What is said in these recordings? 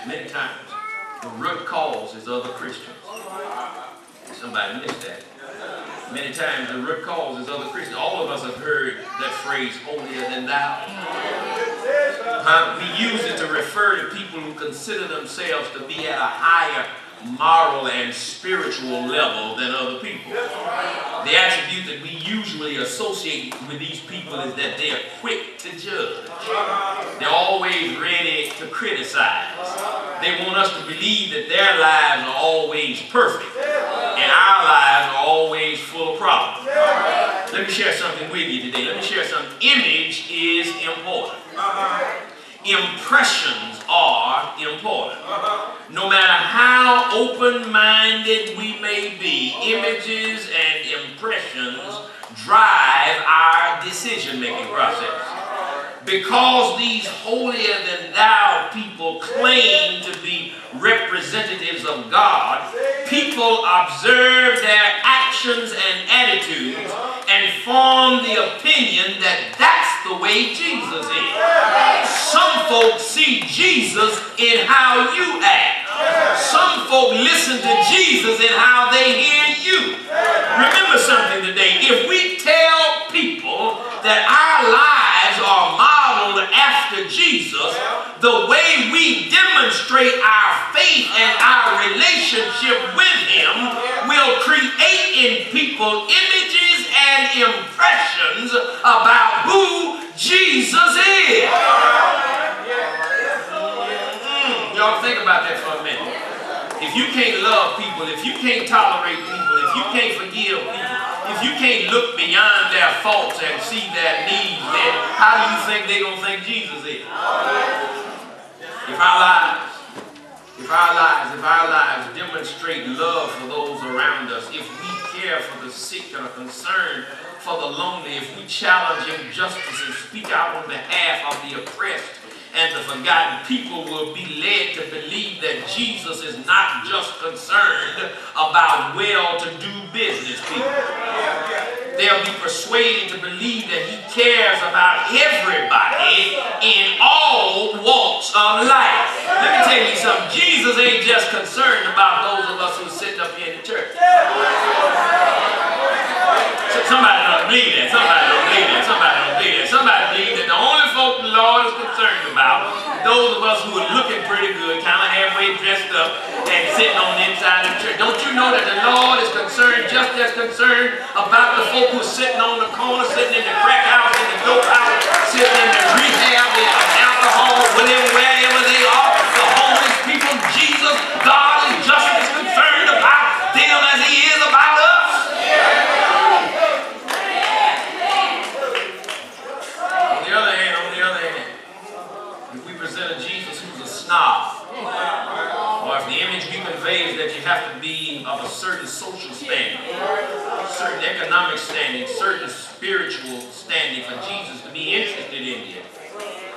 many times, the root cause is other Christians. Somebody missed that. Many times the root cause is other Christians. All of us have heard that phrase, holier than thou. We use it to refer to people who consider themselves to be at a higher moral and spiritual level than other people. The attribute that we usually associate with these people is that they are quick to judge. They're always ready to criticize. They want us to believe that their lives are always perfect and our lives are always full of problems. Let me share something with you today. Let me share something. Image is important. Impressions are important. No matter how open-minded we may be, images and impressions drive our decision-making process. Because these holier-than-thou people claim to be representatives of God, people observe their actions and attitudes and form the opinion that that's the way Jesus is. Some folks see Jesus in how you act. Some folk listen to Jesus in how they hear you. Remember something today. If we tell people that our lives are modeled after Jesus, the way we demonstrate our faith and our relationship with Him will create in people images and impressions about who Jesus is. Y'all think about that for a minute. If you can't love people, if you can't tolerate people, if you can't forgive people, if you can't look beyond their faults and see their needs, then how do you think they're going to think Jesus is? If our lives demonstrate love for those around us, if we care for the sick and are concerned for the lonely, if we challenge injustice and speak out on behalf of the oppressed and the forgotten, people will be led to believe that Jesus is not just concerned about well-to-do business people. They'll be persuaded to believe that He cares about everybody in all walks of life. Let me tell you something. Jesus ain't just concerned about those of us who are sitting up here in the church. Somebody don't believe that. Somebody don't believe that. Somebody don't believe that. Somebody believes that the only folk the Lord is concerned about, those of us who are looking pretty good, kind of halfway dressed up and sitting on the inside of the church. Don't you know that the Lord is concerned, just as concerned about the folk who are sitting on the corner, sitting in the crack house, in the dope house, sitting in the rehab, in alcohol, whatever, wherever they are, the homeless people. Jesus, God is just as concerned about them as He is about us. Or if the image we convey is that you have to be of a certain social standing, certain economic standing, certain spiritual standing for Jesus to be interested in you,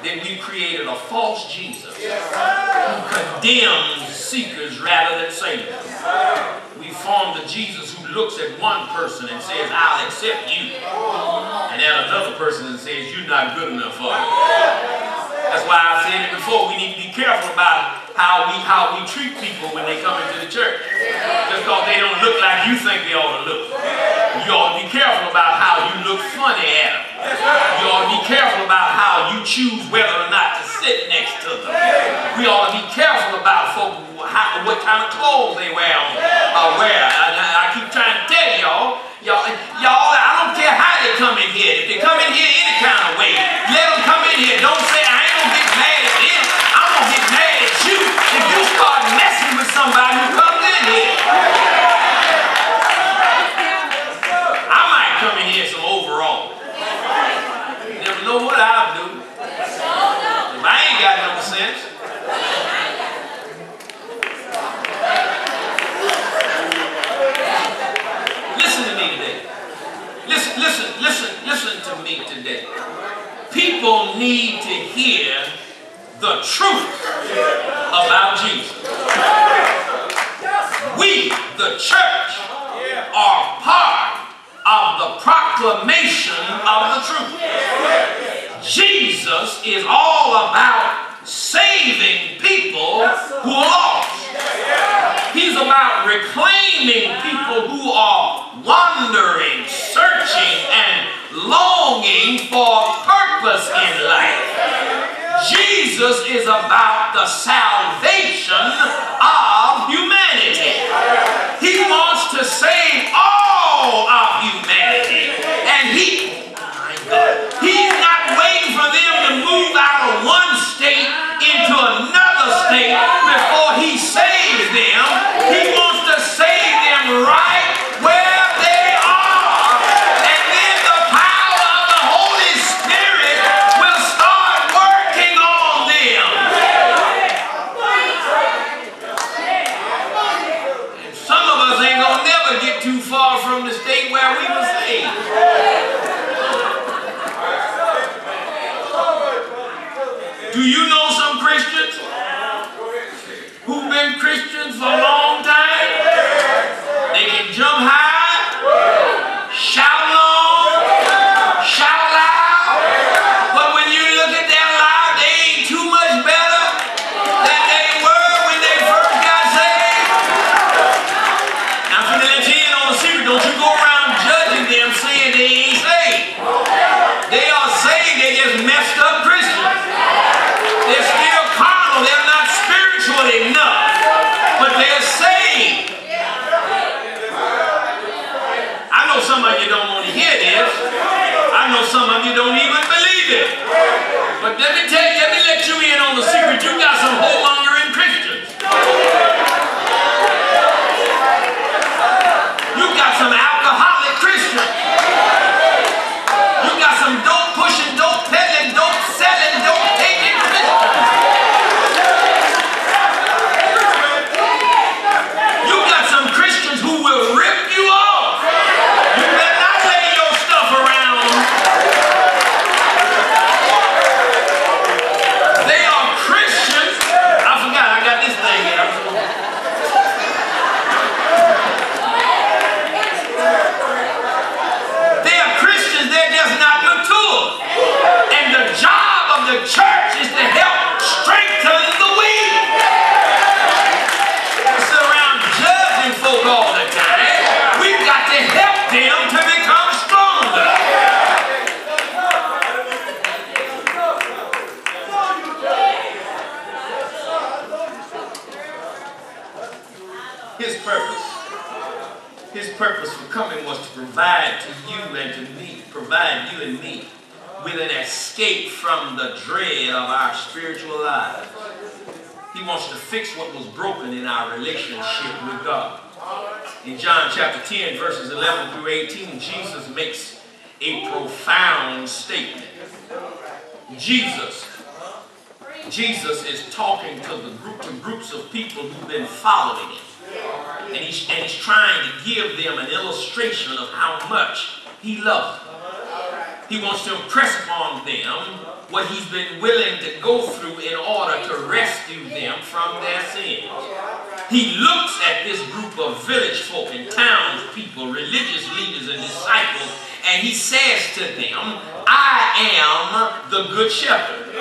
then we created a false Jesus who condemns seekers rather than savers. We formed a Jesus who looks at one person and says, I'll accept you, and at another person and says, you're not good enough for me. That's why I said it before. We need to be careful about how we treat people when they come into the church. Just because they don't look like you think they ought to look. You ought to be careful about how you look funny at them. You ought to be careful about how you choose whether or not to sit next to them. We ought to be careful about folk, what kind of clothes they wear. I keep trying to tell y'all, I don't care how they come in here. If they come in here any kind of way, let them come in here. Don't say, I ain't gonna get mad at them. I'm gonna get mad at you if you start messing with somebody who comes in here. I might come in here some overalls. You never know what I'll do. If I ain't got no sense. Listen to me today. Listen to me today. People need to hear the truth about Jesus. We, the church, are part of the proclamation of the truth. Jesus is all about saving people who are lost. He's about reclaiming people who are wandering, searching, and longing for purpose in life. Jesus is about the salvation of humanity. He wants to save all of humanity. And he's not waiting for them to move out of one state into another state before he saves them. He wants to save them right where they are. And then the power of the Holy Spirit will start working on them. And some of us ain't gonna never get too far from the state where we were saved. Do you know some Christians who've been Christians for a long time? They can jump high, shout long, shout loud, but when you look at their life, they ain't too much better than they were when they first got saved. Now, I'm going to let you in on a secret. Don't you go around judging them saying they ain't saved. They are saved, they just messed up Christians. They're still carnal, they're not spiritual enough, but they're saved. I know some of you don't want to hear this. I know some of you don't even believe it. But let me let you in on the secret. You got some whoremongering Christians. You got some alcoholic Christians. You got some dope pushing, dope peddling, dope selling, dope taking Christians. You got some Christians who will rip you off. You better not lay your stuff around. They are Christians. I forgot, I got this thing here. They are Christians, they're just not mature. And the job of the church is to help strengthen the weak. Sit around judging folk all the time. We've got to help them to become stronger. His purpose for coming was to provide to you and to me, provide you and me with an escape from the dread of our spiritual lives. He wants to fix what was broken in our relationship with God. In John chapter 10, verses 11 through 18, Jesus makes a profound statement. Jesus is talking to groups of people who've been following him. And he's trying to give them an illustration of how much he loves them. He wants to impress upon them what he's been willing to go through in order to rescue them from their sins. He looks at this group of village folk and townspeople, religious leaders and disciples, and he says to them, I am the good shepherd.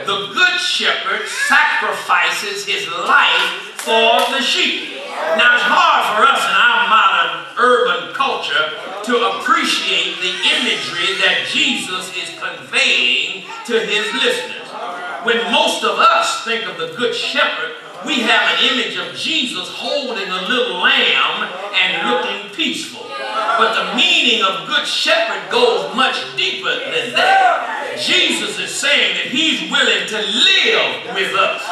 The good shepherd sacrifices his life for the sheep. Now, it's hard for us in our modern urban culture to appreciate the imagery that Jesus is conveying to his listeners. When most of us think of the good shepherd, we have an image of Jesus holding a little lamb and looking peaceful. But the meaning of good shepherd goes much deeper than that. Jesus is saying that he's willing to live with us.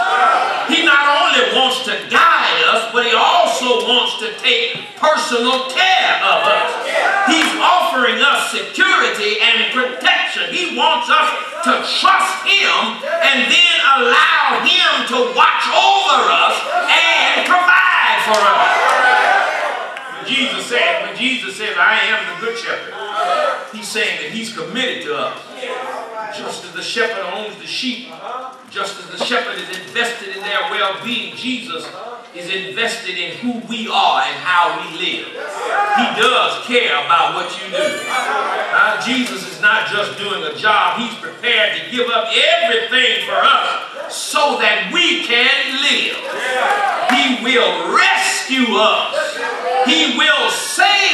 He not only wants to guide us, but he also wants to take personal care of us. He's offering us security and protection. He wants us to trust him and then allow him to watch over us and provide for us. When Jesus says, I am the good shepherd, he's saying that he's committed to us. Just as the shepherd owns the sheep, just as the shepherd is invested in their well-being, Jesus is invested in who we are and how we live. He does care about what you do. Jesus is not just doing a job. He's prepared to give up everything for us so that we can live. He will rescue us. He will save